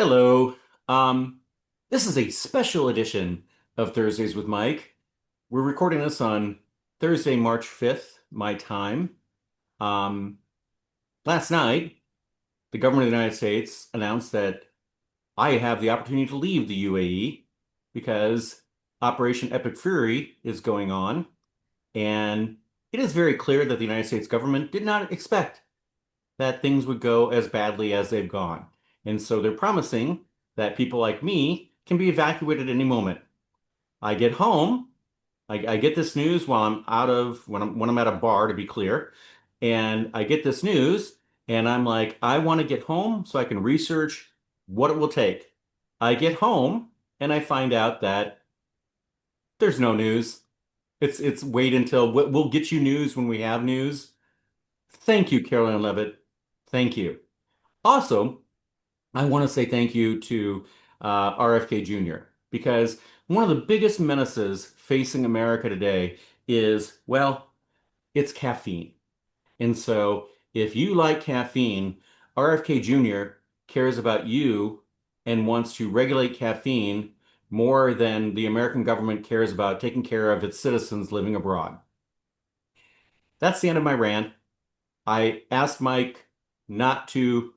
Hello. Um, this is a special edition of Thursdays with Mike. We're recording this on Thursday, March 5th, my time. Um, Last night, the government of the United States announced that I have the opportunity to leave the UAE because Operation Epic Fury is going on, and it is very clear that the United States government did not expect that things would go as badly as they've gone. And so they're promising that people like me can be evacuated at any moment. I get home, I get this news while I'm out of when I'm at a bar, to be clear, and I get this news and I'm like, I want to get home so I can research what it will take. I get home and I find out that there's no news. It's wait until we'll get you news when we have news. Thank you, Caroline Levitt. Thank you. Also, I want to say thank you to RFK Jr. because one of the biggest menaces facing America today is, well, it's caffeine. And so if you like caffeine, RFK Jr. cares about you and wants to regulate caffeine more than the American government cares about taking care of its citizens living abroad. That's the end of my rant. I asked Mike not to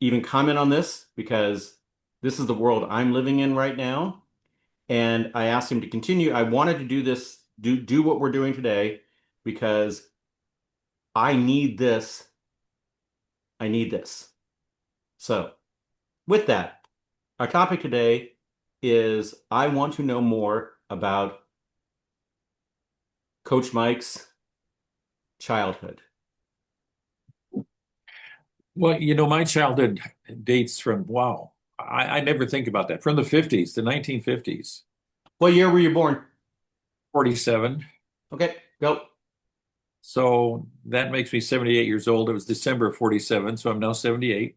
even comment on this because this is the world I'm living in right now. And I asked him to continue. I wanted to do this, do what we're doing today because I need this. I need this. So, with that, our topic today is I want to know more about Coach Mike's childhood. Well, my childhood dates from, wow, I never think about that. From the 50s, the 1950s, What year were you born? 47. Okay, go. So that makes me 78 years old. It was December of 47, so I'm now 78.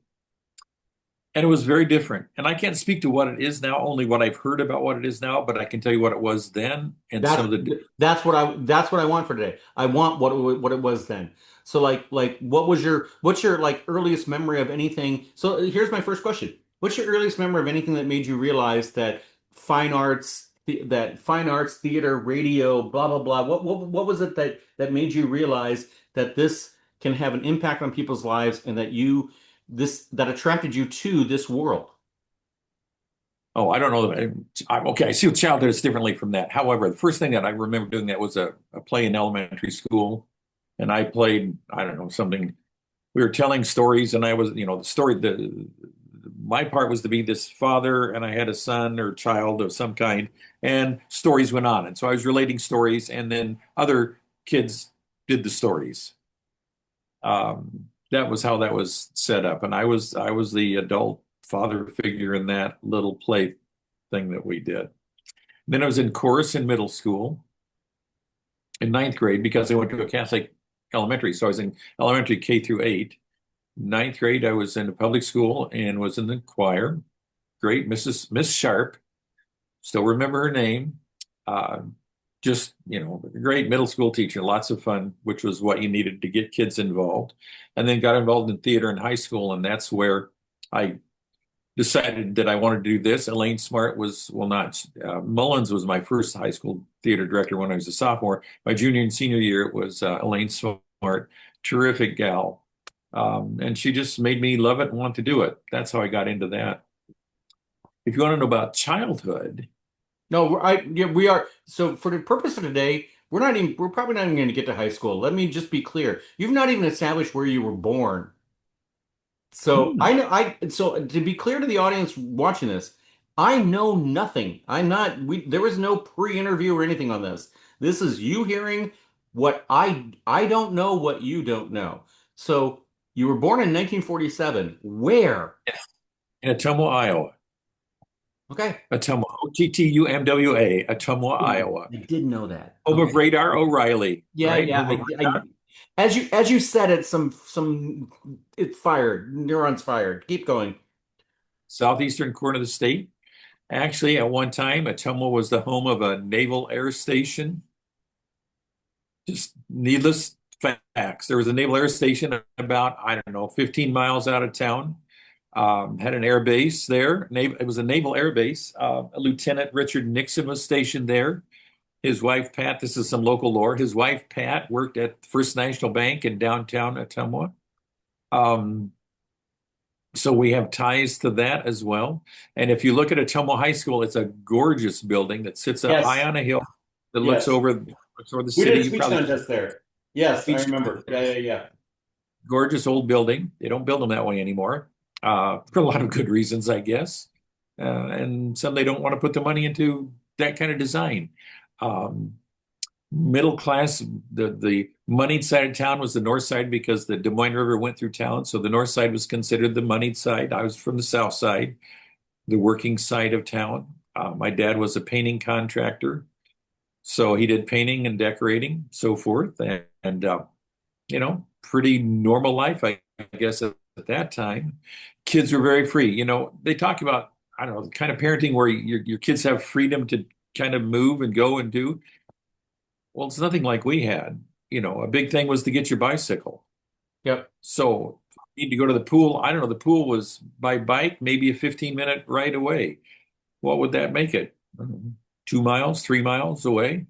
And it was very different. And I can't speak to what it is now, only what I've heard about what it is now, but I can tell you what it was then and some That's of the, that's what I want for today. I want what it was then. So like what's your like earliest memory of anything? So here's my first question. What's your earliest memory of anything that made you realize that fine arts, theater, radio, blah blah blah. What was it that made you realize that this can have an impact on people's lives and that you this that attracted you to this world? oh, I don't know. Okay, I see childhood is differently from that. However, the first thing that I remember doing that was a play in elementary school. And I played, I don't know, something. We were telling stories, and I was, the story, my part was to be this father, and I had a son or child of some kind, and stories went on. And so I was relating stories, and then other kids did the stories. That was how that was set up. And I was the adult father figure in that little play thing that we did. Then I was in chorus in middle school in ninth grade because I went to a Catholic elementary. So I was in elementary K through 8. Ninth grade, I was in a public school and was in the choir. Great, Miss Sharp. Still remember her name. Uh, just, a great middle school teacher, lots of fun, which was what you needed to get kids involved. And then got involved in theater in high school, and that's where I decided that I wanted to do this. Elaine Smart was, well, not, Mullins was my first high school theater director when I was a sophomore. My junior and senior year, it was Elaine Smart, terrific gal. And she just made me love it and want to do it. That's how I got into that. If you want to know about childhood, No, yeah, we are. So for the purpose of today, we're probably not even going to get to high school. Let me just be clear. You've not even established where you were born. So hmm, I know so to be clear to the audience watching this, I know nothing. There was no pre-interview or anything on this. This is you hearing what I don't know what you don't know. So you were born in 1947. Where? in Ottumwa, Iowa. Okay. Ottumwa, Ottumwa, Ottumwa, Iowa. I did know that. Home of Okay. Radar O'Reilly, Yeah, right? yeah. Home of Radar. As you said it, some it fired. Neurons fired. Keep going. Southeastern corner of the state. Actually, at one time, Ottumwa was the home of a naval air station. Just needless facts. There was a naval air station about, I don't know, 15 miles out of town. Had an air base there. It was a naval air base. Lieutenant Richard Nixon was stationed there. His wife, Pat, this is some local lore. His wife, Pat, worked at First National Bank in downtown Ottumwa. Um, so we have ties to that as well. And if you look at Ottumwa High School, it's a gorgeous building that sits up high Yes, on a hill that yes. looks over the We did city. a You speech probably contest there. Yes, I speech remember. Yeah, contest. yeah, yeah. Gorgeous old building. They don't build them that way anymore, for a lot of good reasons, I guess. And some they don't want to put the money into that kind of design. Um, Middle class, the moneyed side of town was the north side because the Des Moines River went through town. So the north side was considered the moneyed side. I was from the south side, the working side of town. My dad was a painting contractor, so he did painting and decorating, so forth, and pretty normal life, I guess, at that time. Kids were very free. They talk about, I don't know, the kind of parenting where your kids have freedom to kind of move and go and do. Well, it's nothing like we had. A big thing was to get your bicycle. Yep. So you need to go to the pool. I don't know, the pool was by bike, maybe a 15-minute ride away. What would that make it? 2 miles, 3 miles away?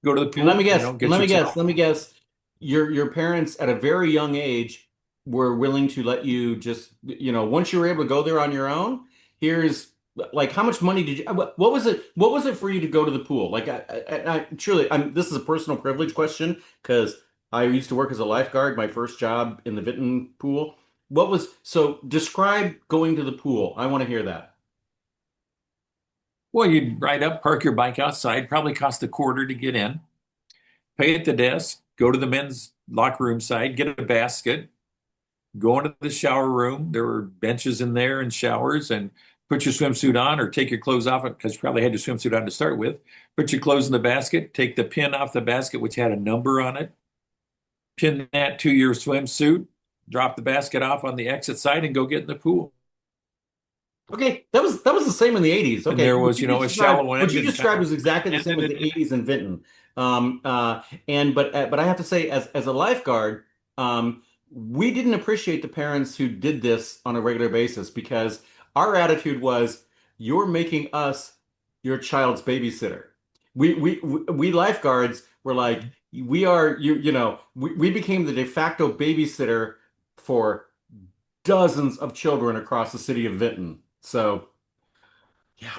Go to the And let me pool, guess, and get let me yourself. guess, let me guess. Your parents at a very young age were willing to let you just, once you were able to go there on your own, here's like how much money did you, what was it? What was it for you to go to the pool? Like I truly, this is a personal privilege question because I used to work as a lifeguard, my first job in the Vinton pool. So describe going to the pool. I want to hear that. Well, you'd ride up, park your bike outside, probably cost a quarter to get in, pay at the desk, go to the men's locker room side, get a basket, go into the shower room. There were benches in there and showers, and put your swimsuit on or take your clothes off because you probably had your swimsuit on to start with. Put your clothes in the basket, take the pin off the basket, which had a number on it, pin that to your swimsuit, drop the basket off on the exit side, and go get in the pool. Okay, that was the same in the 80s. And Okay, there what was, you just a described, shallow what end you and described kind was exactly the of same as ended the in. 80s in Vinton. And I have to say, as a lifeguard, we didn't appreciate the parents who did this on a regular basis because our attitude was, you're making us your child's babysitter. We lifeguards were like, we are we became the de facto babysitter for dozens of children across the city of Vinton. So. Yeah.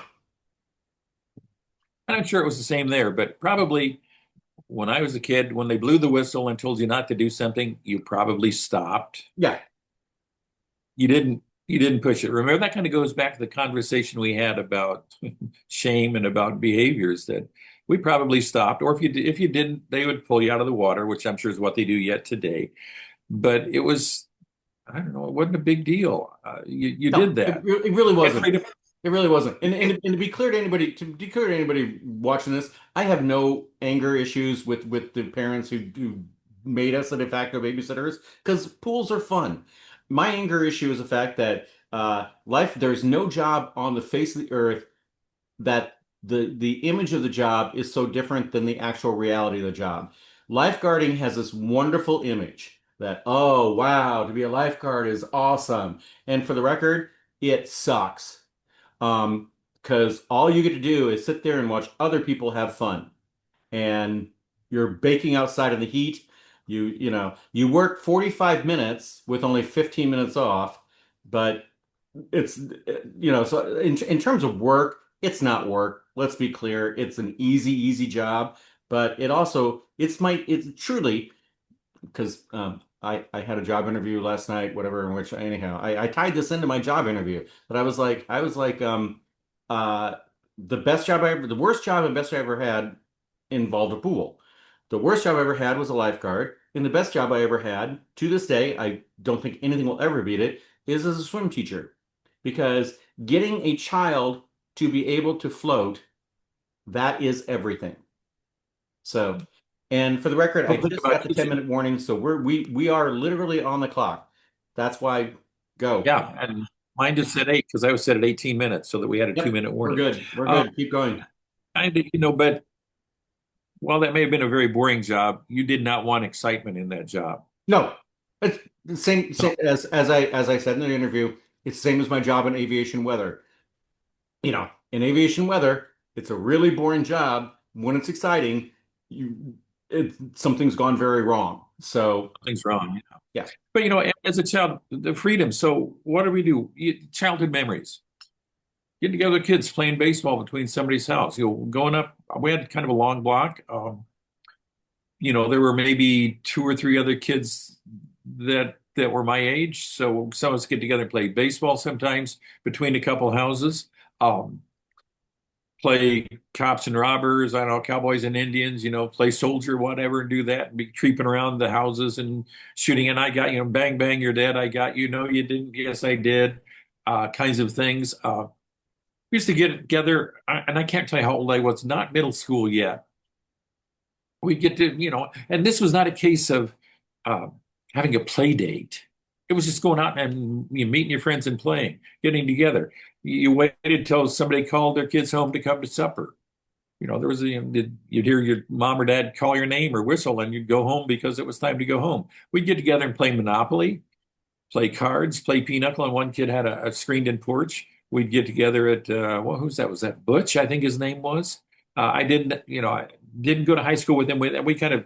I'm sure it was the same there, but probably when I was a kid, when they blew the whistle and told you not to do something, you probably stopped. Yeah. You didn't push it. Remember, that kind of goes back to the conversation we had about shame and about behaviors that we probably stopped. Or if you didn't, they would pull you out of the water, which I'm sure is what they do yet today. But it was, I don't know, it wasn't a big deal. You No, did that. it really Get wasn't. freedom. It really wasn't. And to be clear to anybody watching this, I have no anger issues with the parents who made us the de facto babysitters because pools are fun. My anger issue is the fact that there's no job on the face of the earth that the image of the job is so different than the actual reality of the job. Lifeguarding has this wonderful image that, oh wow, to be a lifeguard is awesome. And for the record, it sucks. Because all you get to do is sit there and watch other people have fun. And you're baking outside in the heat. You work 45 minutes with only 15 minutes off, but so in terms of work, it's not work. Let's be clear. It's an easy job, but it's truly because I had a job interview last night, whatever, in which anyhow, I tied this into my job interview, but I was like, uh, the worst job and best job I ever had involved a pool. The worst job I ever had was a lifeguard, and the best job I ever had, to this day, I don't think anything will ever beat it, is as a swim teacher. Because getting a child to be able to float, that is everything. So, and for the record, I Don't think just about got the kids. 10-minute warning, so we are literally on the clock. That's why go. Yeah, and mine just said 8 because I was set at 18 minutes so that we had a Yep, 2-minute we're warning. good. We're Uh, good. Keep going. but while that may have been a very boring job, you did not want excitement in that job. No, it's the same No. as I said in the interview. It's the same as my job in aviation weather. In aviation weather, it's a really boring job. When it's exciting, you something's gone very wrong. So Something's wrong. yeah. But as a child, the freedom. So what do we do? Childhood memories. Getting together with kids playing baseball between somebody's house. Going up. We had kind of a long block. There were maybe two or three other kids that were my age. So some of us get together and play baseball sometimes between a couple houses. Um, Play cops and robbers, I don't know, cowboys and Indians, play soldier, whatever, and do that and be creeping around the houses and shooting. And I got you, bang, bang, you're dead. I got you. No, you didn't. Yes, I did. Kinds of things. We used to get together, and I can't tell you how old I was, not middle school yet. We get to, and this was not a case of uh, having a play date. It was just going out and meeting your friends and playing, getting together. You waited till somebody called their kids home to come to supper. There was you'd hear your mom or dad call your name or whistle, and you'd go home because it was time to go home. We'd get together and play Monopoly, play cards, play pinochle, and one kid had a screened-in porch. We'd get together at well, who's that? Was that Butch? I think his name was. I didn't go to high school with him. We kind of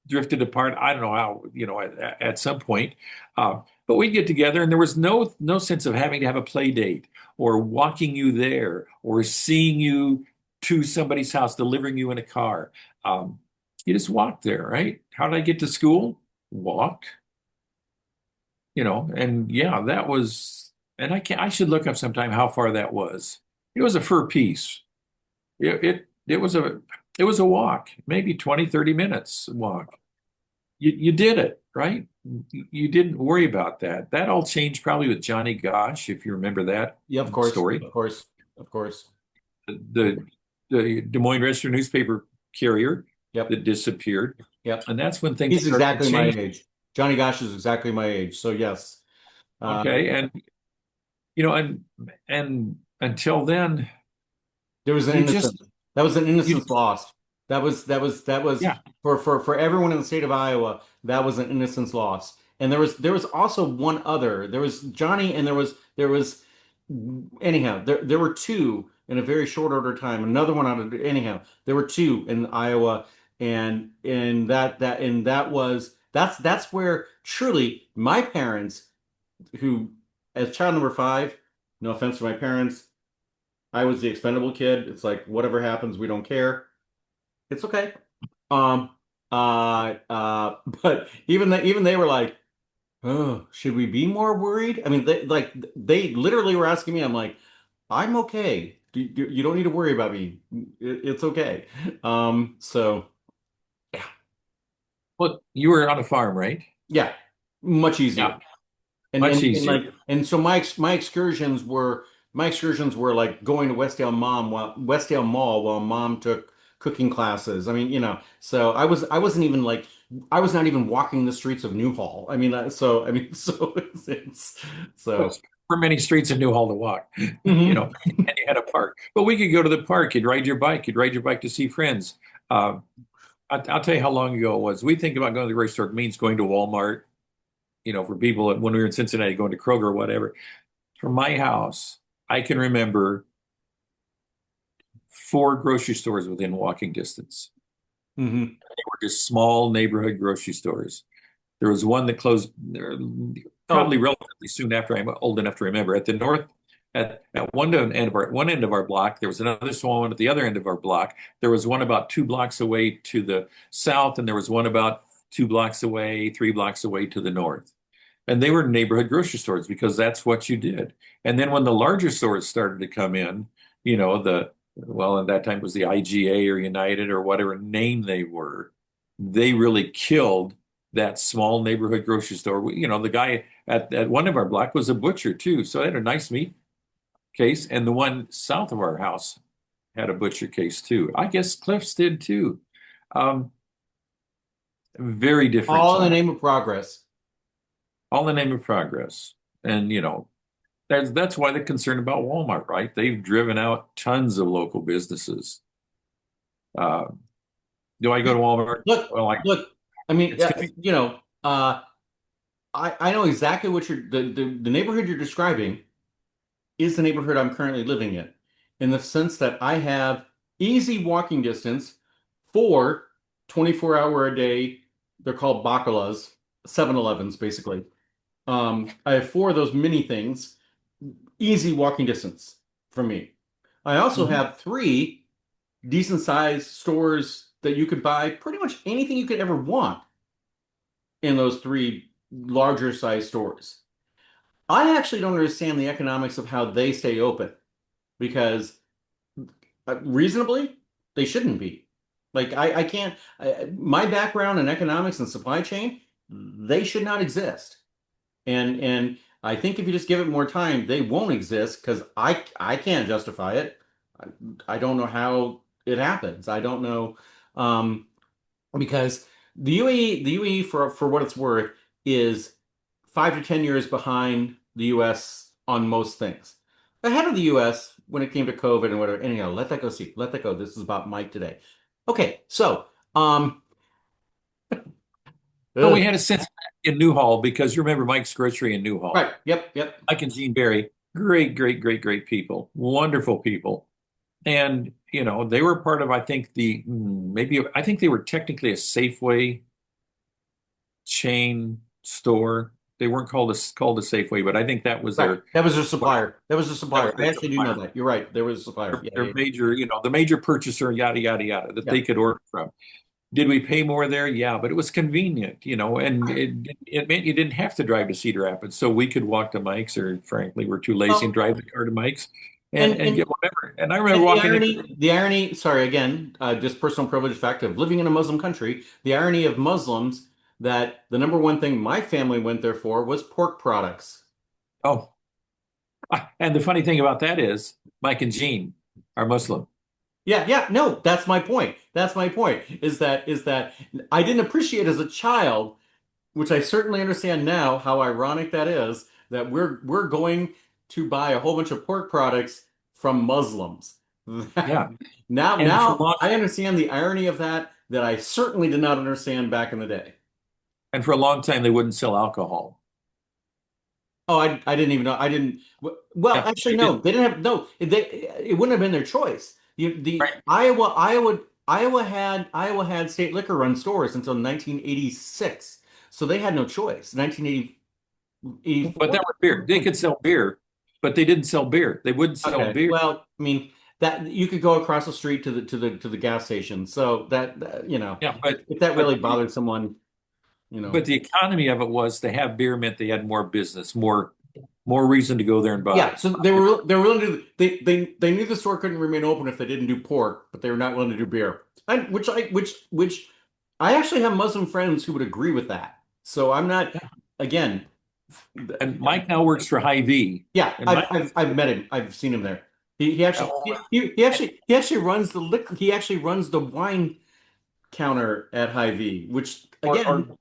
drifted apart. I don't know how, at some point. But we'd get together, and there was no sense of having to have a play date or walking you there or seeing you to somebody's house, delivering you in a car. You just walked there, right? How did I get to school? Walk, and yeah, that was, and I should look up sometime how far that was. It was a fur piece. It was a walk, maybe 20, 30 minutes walk. You did it, right? You didn't worry about that. That all changed probably with Johnny Gosh, if you remember that Yeah, of course, story. of course, of course. The the Des Moines Register newspaper carrier Yep, that disappeared. yep. And that's when things He's started to exactly my change. age. Johnny Gosh is exactly my age. So yes. Uh, Okay. And and until then, There was an you just innocence. That was an you innocence just lost. That was yeah. for everyone in the state of Iowa, that was an innocence lost. And there was also one other. There was Johnny and there was anyhow, there were two in a very short order time. Another one out of anyhow, there were two in Iowa and that's where truly my parents who as child number five, no offense to my parents, I was the expendable kid. It's like whatever happens, we don't care. It's okay. Um, but even they were like, oh, should we be more worried? I mean, they literally were asking me. I'm like, I'm okay. You don't need to worry about me. It's okay. So yeah, Well, you were on a farm, right? yeah, much Yeah, easier. And much and and easier. like and so my excursions were like going to Westdale Mall while mom took cooking classes. I mean, so I was not even walking the streets of Newhall. I mean, so so Yes. For many streets in Newhall to walk, mhm. and you had a park. But we could go to the park. You'd ride your bike. You'd ride your bike to see friends. Uh, I'll tell you how long ago it was. We think about going to the grocery store. It means going to Walmart. For people when we were in Cincinnati, going to Kroger or whatever. From my house, I can remember four grocery stores within walking distance. Mhm. They were just small neighborhood grocery stores. There was one that closed probably Oh, relatively soon after I'm old enough to remember. At the north, at one end of our block, there was another small one at the other end of our block. There was one about 2 blocks away to the south, and there was one about 2 blocks away, 3 blocks away to the north. And they were neighborhood grocery stores because that's what you did. And then when the larger stores started to come in, well, at that time it was the IGA or United or whatever name they were, they really killed that small neighborhood grocery store. The guy at one of our block was a butcher too. So I had a nice meat case. And the one south of our house had a butcher case too. I guess Cliff's did too. Um, Very different all in the time. name of progress. All in the name of progress. And that's why they're concerned about Walmart, right? They've driven out tons of local businesses. Uh, do I go to Walmart? Look, Well, look. I mean, it's convenient. I know exactly what the neighborhood you're describing is the neighborhood I'm currently living in the sense that I have easy walking distance for 24-hour a day. They're called bacalas, 7-Elevens, basically. I have four of those mini things, easy walking distance from me. I also Mhm. have three decent sized stores that you could buy pretty much anything you could ever want in those three larger size stores. I actually don't understand the economics of how they stay open because reasonably they shouldn't be. Like I can't my background in economics and supply chain, they should not exist. And I think if you just give it more time, they won't exist because I can't justify it. I don't know how it happens. I don't know because the UAE for what it's worth is 5 to 10 years behind the US on most things. Ahead of the US when it came to COVID and whatever. Anyhow, let that go. See, let that go. This is about Mike today. Okay, so So we ugh, had a sense in Newhall because you remember Mike's Grocery in Newhall. right, yep, yep, Mike and Jean Barry, great, great, great, great people, wonderful people. And, they were part of, I think, maybe, I think they were technically a Safeway chain store. They weren't called a Safeway, but I think that was right. their, That was their what, supplier. That was the that was supplier. I their actually do know supplier, that. You're right. There was a supplier. Yeah, their yeah, major, the major purchaser, yada, yada, yada, that yeah. they could order from. Did we pay more there? Yeah, but it was convenient, and it meant you didn't have to drive to Cedar Rapids, so we could walk to Mike's, or frankly, we're too lazy and Well, drive the car to Mike's and and and and get whatever. And I remember And walking in. the irony, sorry, again, just personal privilege fact of living in a Muslim country, the irony of Muslims that the number one thing my family went there for was pork products. Oh, and the funny thing about that is Mike and Jean are Muslim. Yeah, yeah, no, that's my point. That's my point. Is that I didn't appreciate as a child, which I certainly understand now, how ironic that is, that we're going to buy a whole bunch of pork products from Muslims. Yeah, and for Now long I understand the irony of that I certainly did not understand back in the day. and for a long time they wouldn't sell alcohol. Oh, I didn't even know. I didn't. Well, Yeah, actually, they no. did. They didn't have. No, it wouldn't have been their choice. The Right. Iowa had state liquor run stores until 1986, so they had no choice. But 1984. that was beer. They could sell beer, but they didn't sell beer. They wouldn't sell Okay. beer. Well, I mean that you could go across the street to the gas station. So Yeah, if that but really bothered someone, you know. but the economy of it was to have beer meant they had more business, more reason to go there and Yeah, buy. so they were willing to they knew the store couldn't remain open if they didn't do pork, but they were not willing to do beer. Which I actually have Muslim friends who would agree with that. So I'm not again, And Mike now works for Hy-Vee, yeah, and I've met him. I've seen him there. He actually oh, he actually runs the liquor he actually runs the wine counter at Hy-Vee, which or again,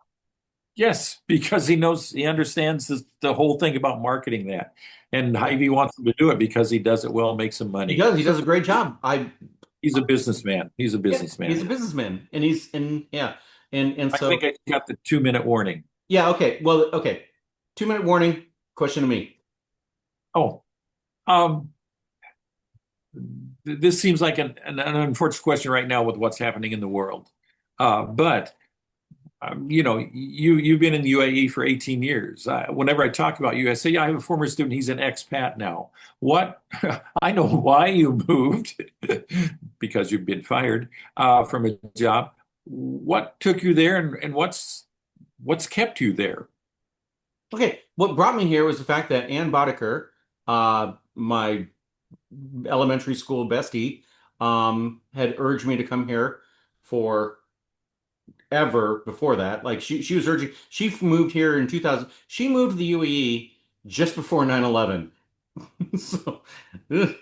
yes, because he understands the whole thing about marketing that, and yeah, Hy-Vee wants him to do it because he does it well and makes some he money. does. He So does a great job. I he's a businessman. He's a Yeah, he's businessman. a businessman and yeah. And I think so I got the 2 minute warning. yeah, okay. Well, okay. 2 minute warning. Question to me. Oh, um, this seems like an unfortunate question right now with what's happening in the world. But you've been in the UAE for 18 years. Whenever I talk about you, I say, yeah, I have a former student. He's an expat now. What? I know why you moved because you've been fired from a job. What took you there, and what's kept you there? Okay, what brought me here was the fact that Ann Boddicker, my elementary school bestie, had urged me to come here for ever before that. Like she was urging, she moved here in 2000. She moved to the UAE just before 9/11. So, ugh,